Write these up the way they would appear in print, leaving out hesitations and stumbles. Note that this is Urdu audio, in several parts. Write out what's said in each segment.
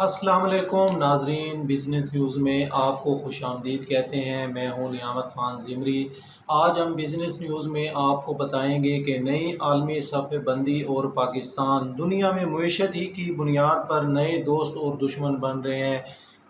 السلام علیکم ناظرین، بزنس نیوز میں آپ کو خوش آمدید کہتے ہیں۔ میں ہوں نعمت خان زمری۔ آج ہم بزنس نیوز میں آپ کو بتائیں گے کہ نئی عالمی صفحہ بندی اور پاکستان دنیا میں معیشت ہی کی بنیاد پر نئے دوست اور دشمن بن رہے ہیں۔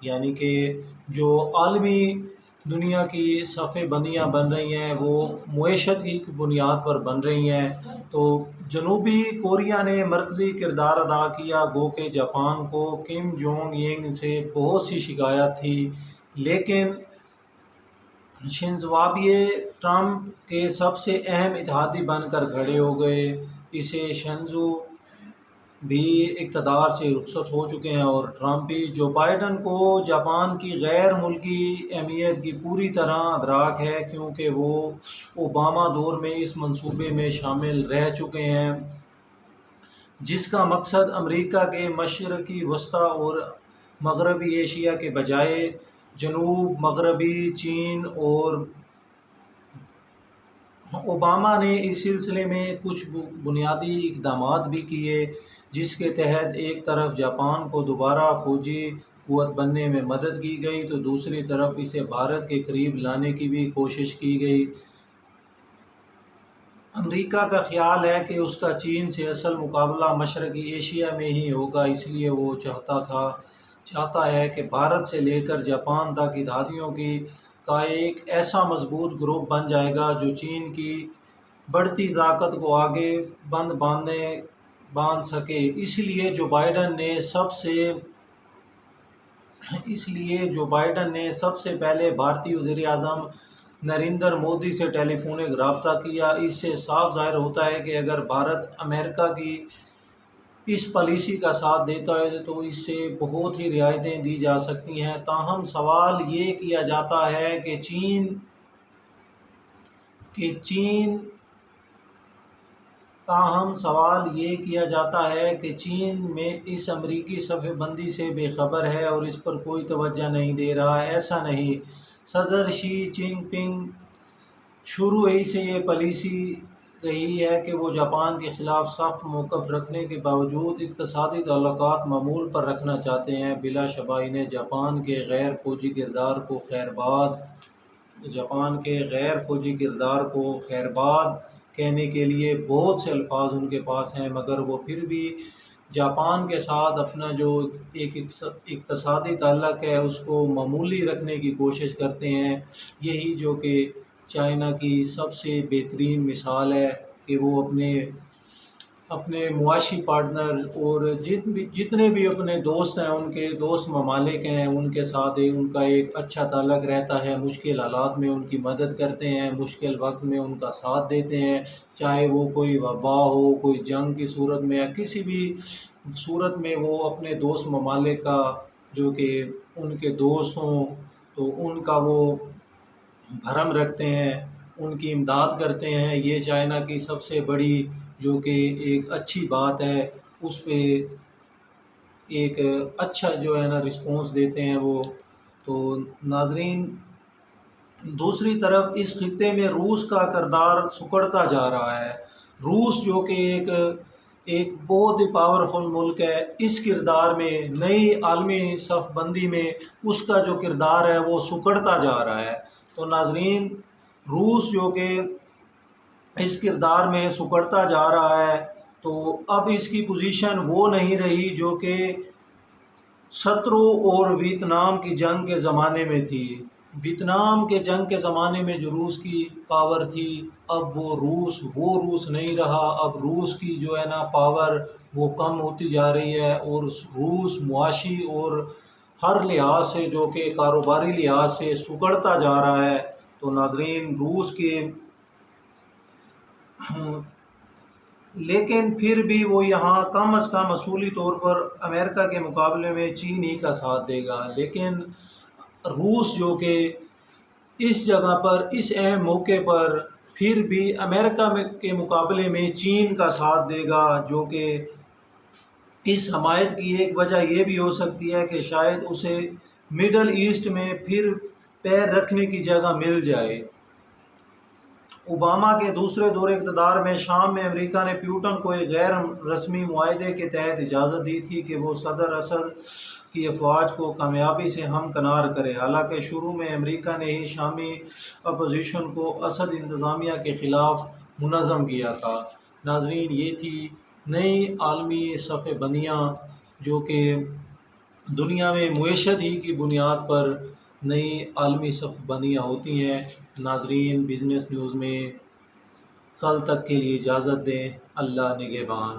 یعنی کہ جو عالمی دنیا کی صفحہ بندیاں بن رہی ہیں وہ معیشت کی بنیاد پر بن رہی ہیں۔ تو جنوبی کوریا نے مرکزی کردار ادا کیا، گو کہ جاپان کو کم جونگ ینگ سے بہت سی شکایات تھی، لیکن شنزو آبے ٹرمپ کے سب سے اہم اتحادی بن کر کھڑے ہو گئے۔ اسے شنزو بھی اقتدار سے رخصت ہو چکے ہیں اور ٹرمپ بھی۔ جو بائیڈن کو جاپان کی غیر ملکی اہمیت کی پوری طرح ادراک ہے، کیونکہ وہ اوباما دور میں اس منصوبے میں شامل رہ چکے ہیں، جس کا مقصد امریکہ کے مشرقی وسطی اور مغربی ایشیا کے بجائے جنوب مغربی چین اور اوباما نے اس سلسلے میں کچھ بنیادی اقدامات بھی کیے، جس کے تحت ایک طرف جاپان کو دوبارہ فوجی قوت بننے میں مدد کی گئی تو دوسری طرف اسے بھارت کے قریب لانے کی بھی کوشش کی گئی۔ امریکہ کا خیال ہے کہ اس کا چین سے اصل مقابلہ مشرقی ایشیا میں ہی ہوگا، اس لیے وہ چاہتا ہے کہ بھارت سے لے کر جاپان تک اتحادیوں کا ایک ایسا مضبوط گروپ بن جائے گا جو چین کی بڑھتی طاقت کو آگے باندھ سکے۔ اس لیے جو بائیڈن نے سب سے پہلے بھارتی وزیر اعظم نریندر مودی سے ٹیلی فونک رابطہ کیا۔ اس سے صاف ظاہر ہوتا ہے کہ اگر بھارت امریکہ کی اس پالیسی کا ساتھ دیتا ہے تو اس سے بہت ہی رعایتیں دی جا سکتی ہیں۔ تاہم سوال یہ کیا جاتا ہے کہ چین میں اس امریکی صفحہ بندی سے بے خبر ہے اور اس پر کوئی توجہ نہیں دے رہا ہے۔ ایسا نہیں، صدر شی جن پنگ شروع ہی سے یہ پالیسی رہی ہے کہ وہ جاپان کے خلاف سخت موقف رکھنے کے باوجود اقتصادی تعلقات معمول پر رکھنا چاہتے ہیں۔ بلا شبہ انہیں جاپان کے غیر فوجی کردار کو خیرباد کہنے کے لیے بہت سے الفاظ ان کے پاس ہیں، مگر وہ پھر بھی جاپان کے ساتھ اپنا جو ایک اقتصادی تعلق ہے اس کو معمولی رکھنے کی کوشش کرتے ہیں۔ یہی جو کہ چائنا کی سب سے بہترین مثال ہے کہ وہ اپنے معاشی پارٹنر اور جتنے بھی اپنے دوست ہیں، ان کے دوست ممالک ہیں، ان کے ساتھ ان کا ایک اچھا تعلق رہتا ہے۔ مشکل حالات میں ان کی مدد کرتے ہیں، مشکل وقت میں ان کا ساتھ دیتے ہیں، چاہے وہ کوئی وبا ہو، کوئی جنگ کی صورت میں یا کسی بھی صورت میں وہ اپنے دوست ممالک کا جو کہ ان کے دوست ہوں تو ان کا وہ بھرم رکھتے ہیں، ان کی امداد کرتے ہیں۔ یہ چائنا کی سب سے بڑی جو کہ ایک اچھی بات ہے، اس پہ ایک اچھا جو ہے نا رسپانس دیتے ہیں وہ۔ تو ناظرین، دوسری طرف اس خطے میں روس کا کردار سکڑتا جا رہا ہے۔ روس جو کہ ایک بہت ہی پاورفل ملک ہے، اس کردار میں نئی عالمی صف بندی میں اس کا جو کردار ہے وہ سکڑتا جا رہا ہے۔ تو ناظرین، روس جو کہ اس کردار میں سکڑتا جا رہا ہے تو اب اس کی پوزیشن وہ نہیں رہی جو کہ سترو اور ویتنام کی جنگ کے زمانے میں تھی۔ ویتنام کے جنگ کے زمانے میں جو روس کی پاور تھی، اب وہ روس نہیں رہا۔ اب روس کی جو ہے نا پاور وہ کم ہوتی جا رہی ہے اور روس معاشی اور ہر لحاظ سے جو کہ کاروباری لحاظ سے سکڑتا جا رہا ہے۔ تو ناظرین، روس کے لیکن پھر بھی وہ یہاں کم از کم اصولی طور پر امریکہ کے مقابلے میں چین ہی کا ساتھ دے گا، لیکن روس جو کہ اس جگہ پر اس اہم موقع پر پھر بھی امریکہ کے مقابلے میں چین کا ساتھ دے گا، جو کہ اس حمایت کی ایک وجہ یہ بھی ہو سکتی ہے کہ شاید اسے مڈل ایسٹ میں پھر پیر رکھنے کی جگہ مل جائے اوباما کے دوسرے دور اقتدار میں شام میں امریکہ نے پیوٹن کو ایک غیر رسمی معاہدے کے تحت اجازت دی تھی کہ وہ صدر اسد کی افواج کو کامیابی سے ہمکنار کرے، حالانکہ شروع میں امریکہ نے ہی شامی اپوزیشن کو اسد انتظامیہ کے خلاف منظم کیا تھا۔ ناظرین، یہ تھی نئی عالمی صف بندیاں جو کہ دنیا میں معیشت ہی کی بنیاد پر نئی عالمی صف بندیاں ہوتی ہیں۔ ناظرین، بزنس نیوز میں کل تک کے لیے اجازت دیں۔ اللہ نگہبان۔